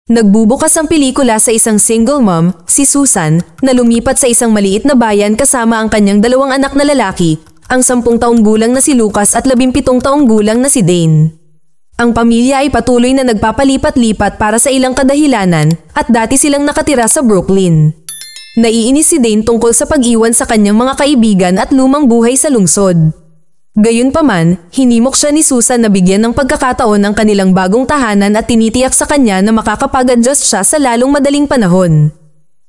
Nagbubukas ang pelikula sa isang single mom, si Susan, na lumipat sa isang maliit na bayan kasama ang kanyang 2 anak na lalaki, ang 10 taong gulang na si Lucas at 17 taong gulang na si Dane. Ang pamilya ay patuloy na nagpapalipat-lipat para sa ilang kadahilanan at dati silang nakatira sa Brooklyn. Naiinis si Dane tungkol sa pag-iwan sa kanyang mga kaibigan at lumang buhay sa lungsod. Gayunpaman, hinimok siya ni Susan na bigyan ng pagkakataon ang kanilang bagong tahanan at tinitiyak sa kanya na makakapag-adjust siya sa lalong madaling panahon.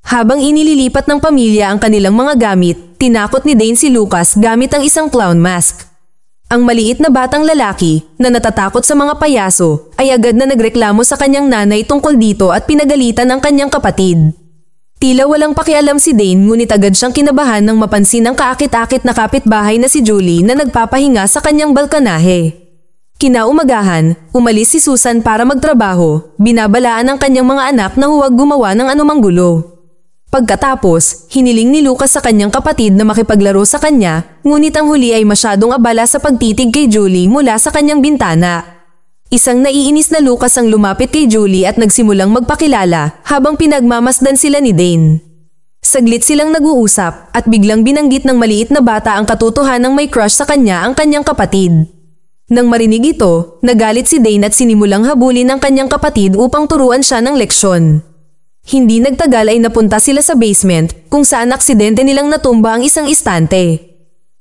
Habang inililipat ng pamilya ang kanilang mga gamit, tinakot ni Dane si Lucas gamit ang isang clown mask. Ang maliit na batang lalaki, na natatakot sa mga payaso, ay agad na nagreklamo sa kanyang nanay tungkol dito at pinagalitan ang kanyang kapatid. Tila walang pakialam si Dane ngunit agad siyang kinabahan nang mapansin ang kaakit-akit na kapitbahay na si Julie na nagpapahinga sa kanyang balkonahe. Kinaumagahan, umalis si Susan para magtrabaho, binabalaan ang kanyang mga anak na huwag gumawa ng anumang gulo. Pagkatapos, hiniling ni Lucas sa kanyang kapatid na makipaglaro sa kanya, ngunit ang huli ay masyadong abala sa pagtitig kay Julie mula sa kanyang bintana. Isang naiinis na Lucas ang lumapit kay Julie at nagsimulang magpakilala habang pinagmamasdan sila ni Dane. Saglit silang nag-uusap at biglang binanggit ng maliit na bata ang katotohanang may crush sa kanya ang kanyang kapatid. Nang marinig ito, nagalit si Dane at sinimulang habulin ang kanyang kapatid upang turuan siya ng leksyon. Hindi nagtagal ay napunta sila sa basement kung saan aksidente nilang natumba ang isang istante.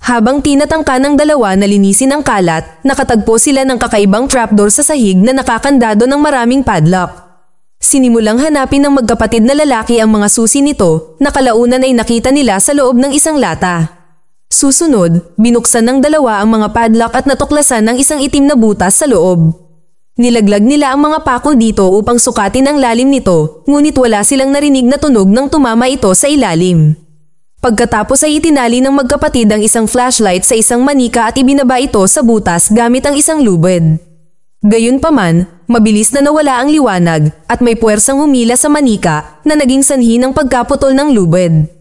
Habang tinatangka ng dalawa na linisin ang kalat, nakatagpo sila ng kakaibang trapdoor sa sahig na nakakandado ng maraming padlock. Sinimulang hanapin ng magkapatid na lalaki ang mga susi nito na kalaunan ay nakita nila sa loob ng isang lata. Susunod, binuksan ng dalawa ang mga padlock at natuklasan ng isang itim na butas sa loob. Nilaglag nila ang mga pako dito upang sukatin ang lalim nito, ngunit wala silang narinig na tunog nang tumama ito sa ilalim. Pagkatapos ay itinali ng magkapatid ang isang flashlight sa isang manika at ibinaba ito sa butas gamit ang isang lubid. Gayunpaman, mabilis na nawala ang liwanag at may puwersang humila sa manika na naging sanhi ng pagkaputol ng lubid.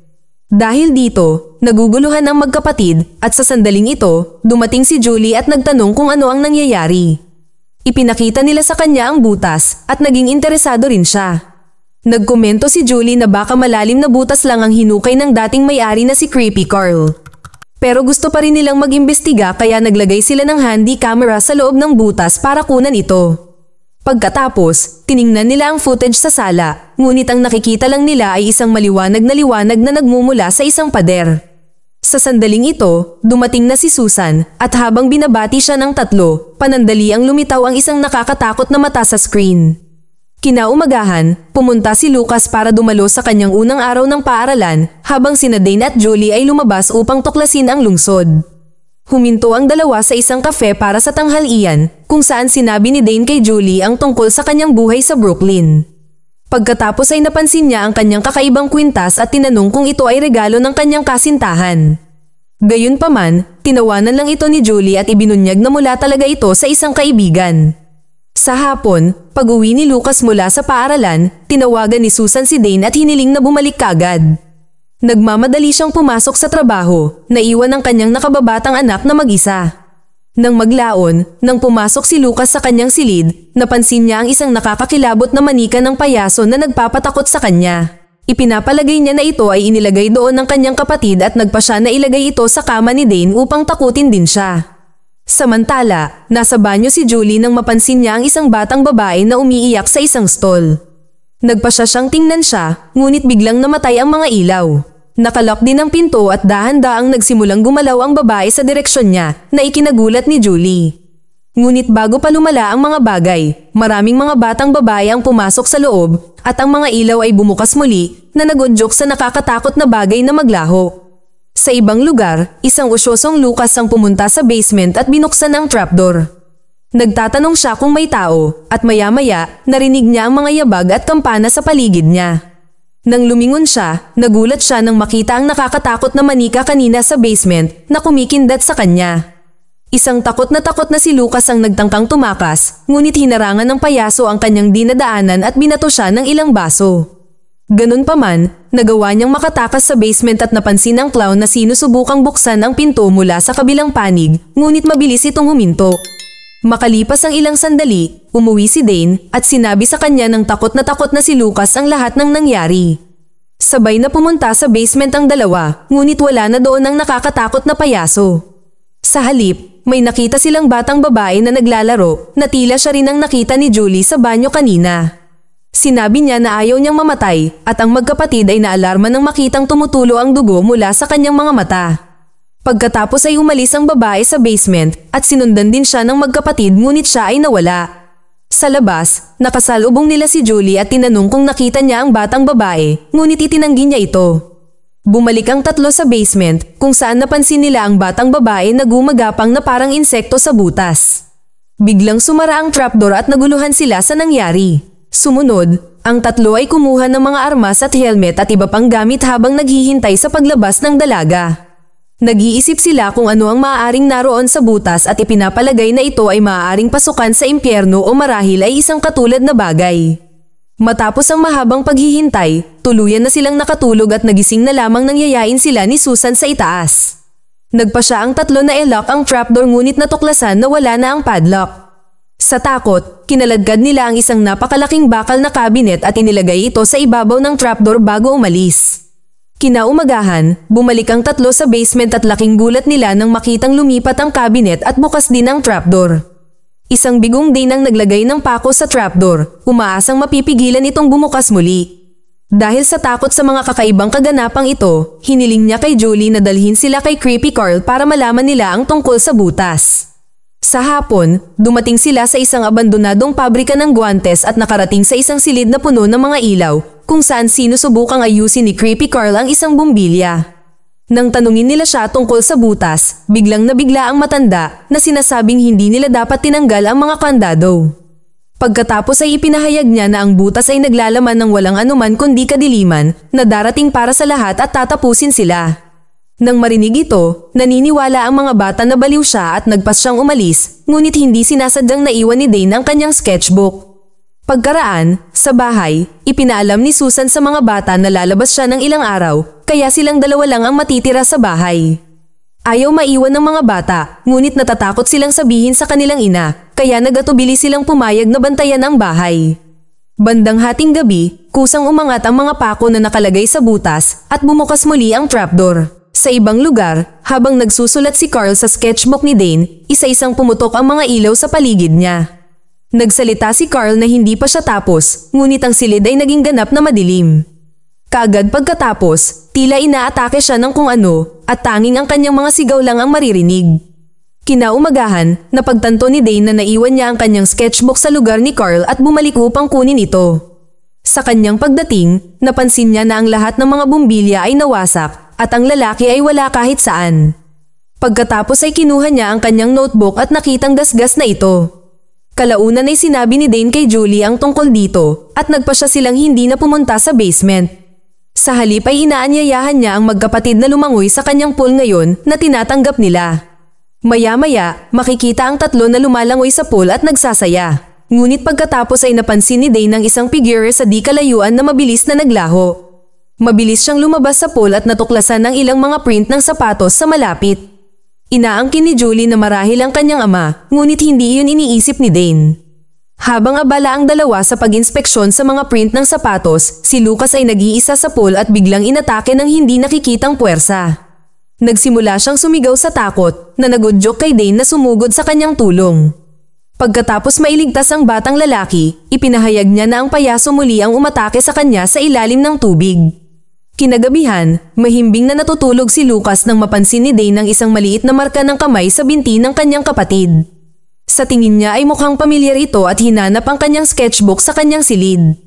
Dahil dito, naguguluhan ang magkapatid at sa sandaling ito, dumating si Julie at nagtanong kung ano ang nangyayari. Ipinakita nila sa kanya ang butas at naging interesado rin siya. Nagkomento si Julie na baka malalim na butas lang ang hinukay ng dating may-ari na si Creepy Carl. Pero gusto pa rin nilang mag-imbestiga kaya naglagay sila ng handy camera sa loob ng butas para kunan ito. Pagkatapos, tiningnan nila ang footage sa sala, ngunit ang nakikita lang nila ay isang maliwanag na nagmumula sa isang pader. Sa sandaling ito, dumating na si Susan at habang binabati siya ng 3, panandaliang lumitaw ang isang nakakatakot na mata sa screen. Kinaumagahan, pumunta si Lucas para dumalo sa kanyang unang araw ng paaralan habang sina Dane at Julie ay lumabas upang tuklasin ang lungsod. Huminto ang dalawa sa isang kafe para sa tanghalian kung saan sinabi ni Dane kay Julie ang tungkol sa kanyang buhay sa Brooklyn. Pagkatapos ay napansin niya ang kanyang kakaibang kwintas at tinanong kung ito ay regalo ng kanyang kasintahan. Gayunpaman, tinawanan lang ito ni Julie at ibinunyag na mula talaga ito sa isang kaibigan. Sa hapon, pag-uwi ni Lucas mula sa paaralan, tinawagan ni Susan si Dane at hiniling na bumalik kagad. Nagmamadali siyang pumasok sa trabaho, naiwan ang kanyang nakababatang anak na mag-isa. Nang maglaon, nang pumasok si Lucas sa kanyang silid, napansin niya ang isang nakakakilabot na manika ng payaso na nagpapatakot sa kanya. Ipinapalagay niya na ito ay inilagay doon ng kanyang kapatid at nagpa siya na ilagay ito sa kama ni Dane upang takutin din siya. Samantala, nasa banyo si Julie nang mapansin niya ang isang batang babae na umiiyak sa isang stall. Nagpasya siyang tingnan siya, ngunit biglang namatay ang mga ilaw. Nakalock din ang pinto at dahan-daang nagsimulang gumalaw ang babae sa direksyon niya na ikinagulat ni Julie. Ngunit bago pa lumala ang mga bagay, maraming mga batang babae ang pumasok sa loob at ang mga ilaw ay bumukas muli na nagudyok sa nakakatakot na bagay na maglaho. Sa ibang lugar, isang usyosong Lucas ang pumunta sa basement at binuksan ang trapdoor. Nagtatanong siya kung may tao at maya-maya narinig niya ang mga yabag at kampana sa paligid niya. Nang lumingon siya, nagulat siya nang makita ang nakakatakot na manika kanina sa basement na kumikindat sa kanya. Isang takot na si Lucas ang nagtangkang tumakas, ngunit hinarangan ng payaso ang kanyang dinadaanan at binato siya ng ilang baso. Ganun pa man, nagawa niyang makatakas sa basement at napansin ng clown na sinusubukang buksan ang pinto mula sa kabilang panig, ngunit mabilis itong huminto. Makalipas ang ilang sandali, umuwi si Dane at sinabi sa kanya ng takot na si Lucas ang lahat ng nangyari. Sabay na pumunta sa basement ang dalawa, ngunit wala na doon ang nakakatakot na payaso. Sa halip, may nakita silang batang babae na naglalaro na tila siya rin ang nakita ni Julie sa banyo kanina. Sinabi niya na ayaw niyang mamatay at ang magkapatid ay naalarma nang makitang tumutulo ang dugo mula sa kanyang mga mata. Pagkatapos ay umalis ang babae sa basement at sinundan din siya ng magkapatid ngunit siya ay nawala. Sa labas, nakasalubong nila si Julie at tinanong kung nakita niya ang batang babae, ngunit itinanggi niya ito. Bumalik ang tatlo sa basement kung saan napansin nila ang batang babae na gumagapang na parang insekto sa butas. Biglang sumara ang trapdoor at naguluhan sila sa nangyari. Sumunod, ang tatlo ay kumuha ng mga armas at helmet at iba pang gamit habang naghihintay sa paglabas ng dalaga. Nag-iisip sila kung ano ang maaaring naroon sa butas at ipinapalagay na ito ay maaaring pasukan sa impyerno o marahil ay isang katulad na bagay. Matapos ang mahabang paghihintay, tuluyan na silang nakatulog at nagising na lamang nang yayain sila ni Susan sa itaas. Nagpa siya ang tatlo na i-lock ang trapdoor ngunit natuklasan na wala na ang padlock. Sa takot, kinaladkad nila ang isang napakalaking bakal na cabinet at inilagay ito sa ibabaw ng trapdoor bago umalis. Kinaumagahan, bumalik ang tatlo sa basement at laking gulat nila nang makitang lumipat ang cabinet at bukas din ang trapdoor. Isang bigong din ang naglagay ng pako sa trapdoor, umaasang mapipigilan itong bumukas muli. Dahil sa takot sa mga kakaibang kaganapang ito, hiniling niya kay Julie na dalhin sila kay Creepy Carl para malaman nila ang tungkol sa butas. Sa hapon, dumating sila sa isang abandonadong pabrika ng guwantes at nakarating sa isang silid na puno ng mga ilaw, kung saan sinusubukang ayusin ni Creepy Carl ang isang bumbilya. Nang tanungin nila siya tungkol sa butas, biglang nabigla ang matanda na sinasabing hindi nila dapat tinanggal ang mga kandado. Pagkatapos ay ipinahayag niya na ang butas ay naglalaman ng walang anuman kundi kadiliman na darating para sa lahat at tatapusin sila. Nang marinig ito, naniniwala ang mga bata na baliw siya at nagpas siyang umalis, ngunit hindi sinasadyang naiwan ni Dane ang kanyang sketchbook. Pagkaraan, sa bahay, ipinaalam ni Susan sa mga bata na lalabas siya ng ilang araw, kaya silang dalawa lang ang matitira sa bahay. Ayaw maiwan ng mga bata, ngunit natatakot silang sabihin sa kanilang ina, kaya nagatubili silang pumayag na bantayan ang bahay. Bandang hating gabi, kusang umangat ang mga pako na nakalagay sa butas at bumukas muli ang trapdoor. Sa ibang lugar, habang nagsusulat si Carl sa sketchbook ni Dane, isa-isang pumutok ang mga ilaw sa paligid niya. Nagsalita si Carl na hindi pa siya tapos, ngunit ang silid ay naging ganap na madilim. Kaagad pagkatapos, tila inaatake siya ng kung ano, at tanging ang kanyang mga sigaw lang ang maririnig. Kinaumagahan, napagtanto ni Dane na naiwan niya ang kanyang sketchbook sa lugar ni Carl at bumalik upang kunin ito. Sa kanyang pagdating, napansin niya na ang lahat ng mga bumbilya ay nawasak, at ang lalaki ay wala kahit saan. Pagkatapos ay kinuha niya ang kanyang notebook at nakitang gasgas na ito. Kalaunan ay sinabi ni Dane kay Julie ang tungkol dito at nagpa siya silang hindi na pumunta sa basement. Sa halip ay inaanyayahan niya ang magkapatid na lumangoy sa kanyang pool ngayon na tinatanggap nila. Maya-maya, makikita ang tatlo na lumalangoy sa pool at nagsasaya. Ngunit pagkatapos ay napansin ni Dane ang isang figure sa di kalayuan na mabilis na naglaho. Mabilis siyang lumabas sa pool at natuklasan ng ilang mga print ng sapatos sa malapit. Inaangkin ni Julie na marahil ang kanyang ama, ngunit hindi iyon iniisip ni Dane. Habang abala ang dalawa sa pag-inspeksyon sa mga print ng sapatos, si Lucas ay nag-iisa sa pool at biglang inatake ng hindi nakikitang puwersa. Nagsimula siyang sumigaw sa takot na nagudyok kay Dane na sumugod sa kanyang tulong. Pagkatapos mailigtas ang batang lalaki, ipinahayag niya na ang payaso muli ang umatake sa kanya sa ilalim ng tubig. Kinagabihan, mahimbing na natutulog si Lucas nang mapansin ni Dane ang isang maliit na marka ng kamay sa binti ng kanyang kapatid. Sa tingin niya ay mukhang pamilyar ito at hinanap ang kanyang sketchbook sa kanyang silid.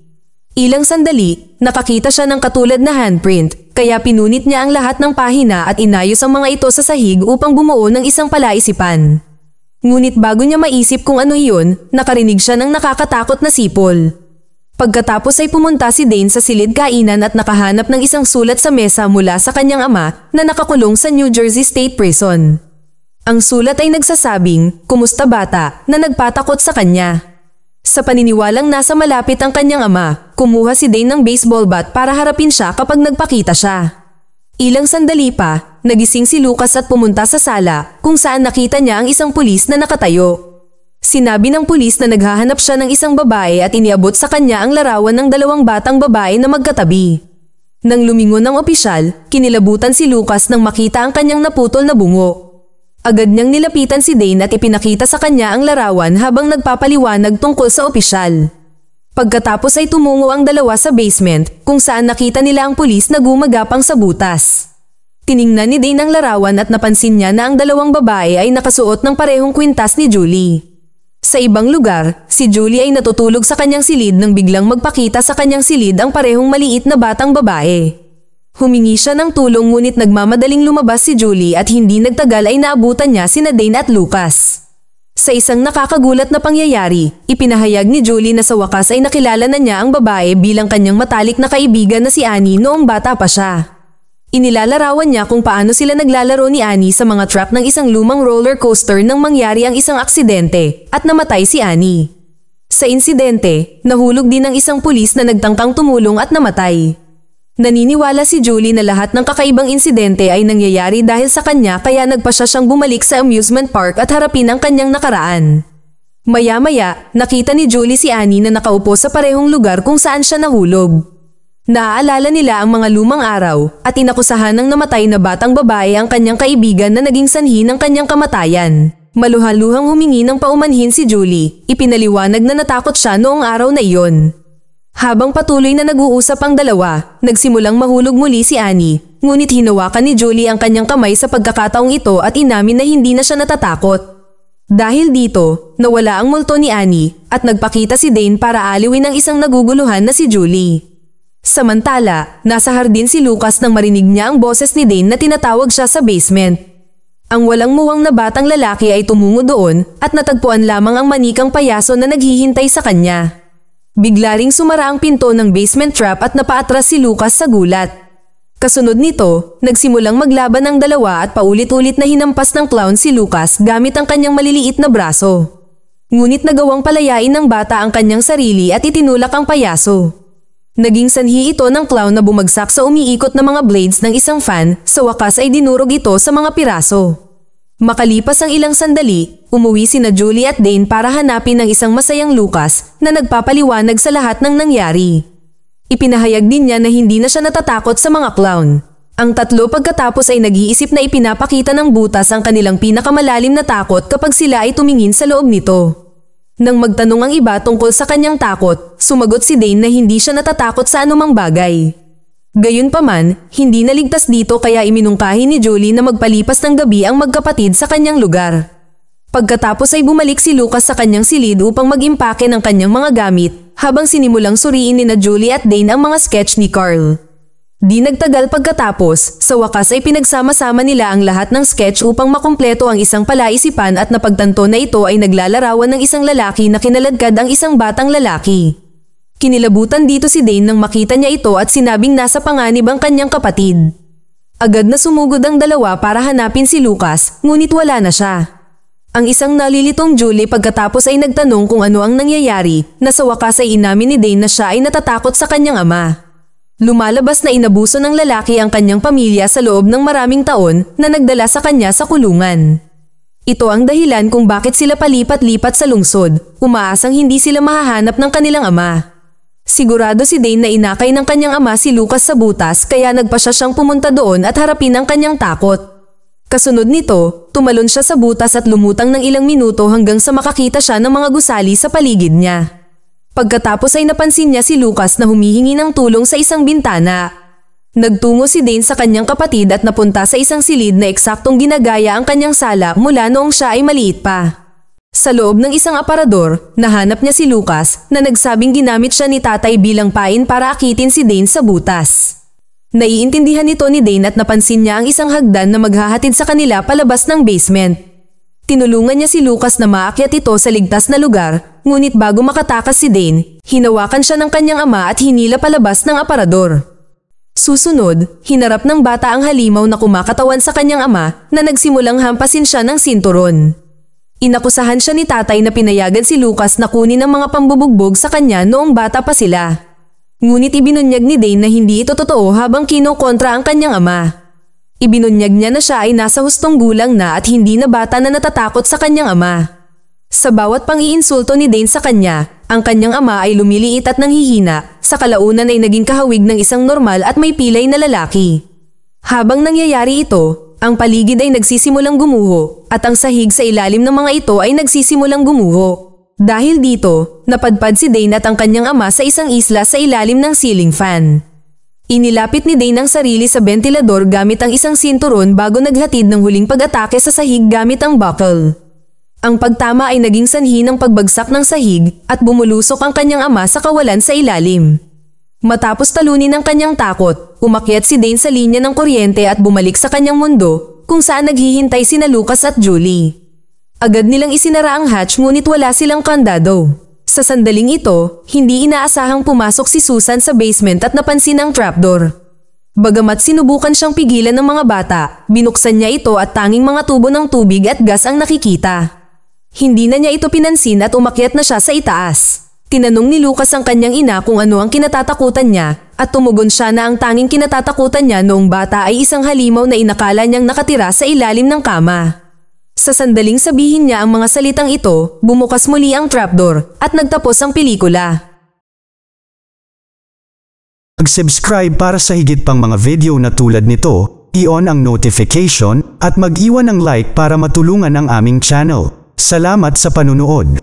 Ilang sandali, nakakita siya ng katulad na handprint, kaya pinunit niya ang lahat ng pahina at inayos ang mga ito sa sahig upang bumuo ng isang palaisipan. Ngunit bago niya maisip kung ano iyon, nakarinig siya ng nakakatakot na sipol. Pagkatapos ay pumunta si Dane sa silid kainan at nakahanap ng isang sulat sa mesa mula sa kanyang ama na nakakulong sa New Jersey State Prison. Ang sulat ay nagsasabing, "Kumusta bata?" na nagpatakot sa kanya. Sa paniniwalang nasa malapit ang kanyang ama, kumuha si Dane ng baseball bat para harapin siya kapag nagpakita siya. Ilang sandali pa, nagising si Lucas at pumunta sa sala kung saan nakita niya ang isang pulis na nakatayo. Sinabi ng pulis na naghahanap siya ng isang babae at iniabot sa kanya ang larawan ng dalawang batang babae na magkatabi. Nang lumingon ng opisyal, kinilabutan si Lucas nang makita ang kanyang naputol na bungo. Agad niyang nilapitan si Dane at ipinakita sa kanya ang larawan habang nagpapaliwanag tungkol sa opisyal. Pagkatapos ay tumungo ang dalawa sa basement kung saan nakita nila ang pulis na gumagapang sa butas. Tiningnan ni Dane ang larawan at napansin niya na ang dalawang babae ay nakasuot ng parehong kwintas ni Julie. Sa ibang lugar, si Julie ay natutulog sa kanyang silid nang biglang magpakita sa kanyang silid ang parehong maliit na batang babae. Humingi siya ng tulong ngunit nagmamadaling lumabas si Julie at hindi nagtagal ay naabutan niya sina Dane at Lucas. Sa isang nakakagulat na pangyayari, ipinahayag ni Julie na sa wakas ay nakilala na niya ang babae bilang kanyang matalik na kaibigan na si Annie noong bata pa siya. Inilalarawan niya kung paano sila naglalaro ni Annie sa mga track ng isang lumang roller coaster nang mangyari ang isang aksidente at namatay si Annie. Sa insidente, nahulog din ang isang pulis na nagtangkang tumulong at namatay. Naniniwala si Julie na lahat ng kakaibang insidente ay nangyayari dahil sa kanya kaya nagpasya siyang bumalik sa amusement park at harapin ang kanyang nakaraan. Maya-maya, nakita ni Julie si Annie na nakaupo sa parehong lugar kung saan siya nahulog. Naaalala nila ang mga lumang araw at inakusahan ng namatay na batang babae ang kanyang kaibigan na naging sanhi ng kanyang kamatayan. Maluhaluhang humingi ng paumanhin si Julie, ipinaliwanag na natakot siya noong araw na iyon. Habang patuloy na nag-uusap ang dalawa, nagsimulang mahulog muli si Annie, ngunit hinawakan ni Julie ang kanyang kamay sa pagkakataong ito at inamin na hindi na siya natatakot. Dahil dito, nawala ang multo ni Annie at nagpakita si Dane para aliwin ang isang naguguluhan na si Julie. Samantala, nasa hardin si Lucas nang marinig niya ang boses ni Dane na tinatawag siya sa basement. Ang walang muwang na batang lalaki ay tumungo doon at natagpuan lamang ang manikang payaso na naghihintay sa kanya. Bigla ring sumara ang pinto ng basement trap at napaatras si Lucas sa gulat. Kasunod nito, nagsimulang maglaban ang dalawa at paulit-ulit na hinampas ng clown si Lucas gamit ang kanyang maliliit na braso. Ngunit nagawang palayain ng bata ang kanyang sarili at itinulak ang payaso. Naging sanhi ito ng clown na bumagsak sa umiikot na mga blades ng isang fan, sa wakas ay dinurog ito sa mga piraso. Makalipas ang ilang sandali, umuwi sina Julie at Dane para hanapin ang isang masayang Lucas na nagpapaliwanag sa lahat ng nangyari. Ipinahayag din niya na hindi na siya natatakot sa mga clown. Ang tatlo pagkatapos ay nag-iisip na ipinapakita ng butas ang kanilang pinakamalalim na takot kapag sila ay tumingin sa loob nito. Nang magtanong ang iba tungkol sa kanyang takot, sumagot si Dane na hindi siya natatakot sa anumang bagay. Gayunpaman, hindi naligtas dito kaya iminungkahi ni Julie na magpalipas ng gabi ang magkapatid sa kanyang lugar. Pagkatapos ay bumalik si Lucas sa kanyang silid upang mag-impake ng kanyang mga gamit, habang sinimulang suriin ni Julie at Dane ang mga sketch ni Carl. Di nagtagal pagkatapos, sa wakas ay pinagsama-sama nila ang lahat ng sketch upang makumpleto ang isang palaisipan at napagtanto na ito ay naglalarawan ng isang lalaki na kinaladkad ang isang batang lalaki. Kinilabutan dito si Dane nang makita niya ito at sinabing nasa panganib ang kanyang kapatid. Agad na sumugod ang dalawa para hanapin si Lucas, ngunit wala na siya. Ang isang nalilitong Julie pagkatapos ay nagtanong kung ano ang nangyayari, na sa wakas ay inamin ni Dane na siya ay natatakot sa kanyang ama. Lumalabas na inabuso ng lalaki ang kanyang pamilya sa loob ng maraming taon na nagdala sa kanya sa kulungan. Ito ang dahilan kung bakit sila palipat-lipat sa lungsod, umaasang hindi sila mahahanap ng kanilang ama. Sigurado si Dane na inakay ng kanyang ama si Lucas sa butas kaya nagpasya siyang pumunta doon at harapin ang kanyang takot. Kasunod nito, tumalon siya sa butas at lumutang ng ilang minuto hanggang sa makakita siya ng mga gusali sa paligid niya. Pagkatapos ay napansin niya si Lucas na humihingi ng tulong sa isang bintana. Nagtungo si Dane sa kanyang kapatid at napunta sa isang silid na eksaktong ginagaya ang kanyang sala mula noong siya ay maliit pa. Sa loob ng isang aparador, nahanap niya si Lucas na nagsabing ginamit siya ni tatay bilang pain para akitin si Dane sa butas. Naiintindihan nito ni Dane at napansin niya ang isang hagdan na maghahatid sa kanila palabas ng basement. Tinulungan niya si Lucas na maakyat ito sa ligtas na lugar, ngunit bago makatakas si Dane, hinawakan siya ng kanyang ama at hinila palabas ng aparador. Susunod, hinarap ng bata ang halimaw na kumakatawan sa kanyang ama na nagsimulang hampasin siya ng sinturon. Inakusahan siya ni tatay na pinayagan si Lucas na kunin ang mga pambubugbog sa kanya noong bata pa sila. Ngunit ibinunyag ni Dane na hindi ito totoo habang kinokontra ang kanyang ama. Ibinunyag niya na siya ay nasa hustong gulang na at hindi na bata na natatakot sa kanyang ama. Sa bawat pang-iinsulto ni Dane sa kanya, ang kanyang ama ay lumiliit at nanghihina, sa kalaunan ay naging kahawig ng isang normal at may pilay na lalaki. Habang nangyayari ito, ang paligid ay nagsisimulang gumuho, at ang sahig sa ilalim ng mga ito ay nagsisimulang gumuho. Dahil dito, napadpad si Dane at ang kanyang ama sa isang isla sa ilalim ng ceiling fan. Inilapit ni Dane ang sarili sa bentilador gamit ang isang sinturon bago naghatid ng huling pag-atake sa sahig gamit ang buckle. Ang pagtama ay naging sanhi ng pagbagsak ng sahig at bumulusok ang kanyang ama sa kawalan sa ilalim. Matapos talunin ang kanyang takot, umakyat si Dane sa linya ng kuryente at bumalik sa kanyang mundo, kung saan naghihintay sina Lucas at Julie. Agad nilang isinara ang hatch ngunit wala silang kandado. Sa sandaling ito, hindi inaasahang pumasok si Susan sa basement at napansin ang trapdoor. Bagamat sinubukan siyang pigilan ng mga bata, binuksan niya ito at tanging mga tubo ng tubig at gas ang nakikita. Hindi na niya ito pinansin at umakyat na siya sa itaas. Tinanong ni Lucas ang kanyang ina kung ano ang kinatatakutan niya at tumugon siya na ang tanging kinatatakutan niya noong bata ay isang halimaw na inakala niyang nakatira sa ilalim ng kama. Sa sandaling sabihin niya ang mga salitang ito, bumukas muli ang trapdoor at nagtapos ang pelikula. Mag-subscribe para sa higit pang mga video na tulad nito, i-on ang notification at mag-iwan ng like para matulungan ang aming channel. Salamat sa panunood.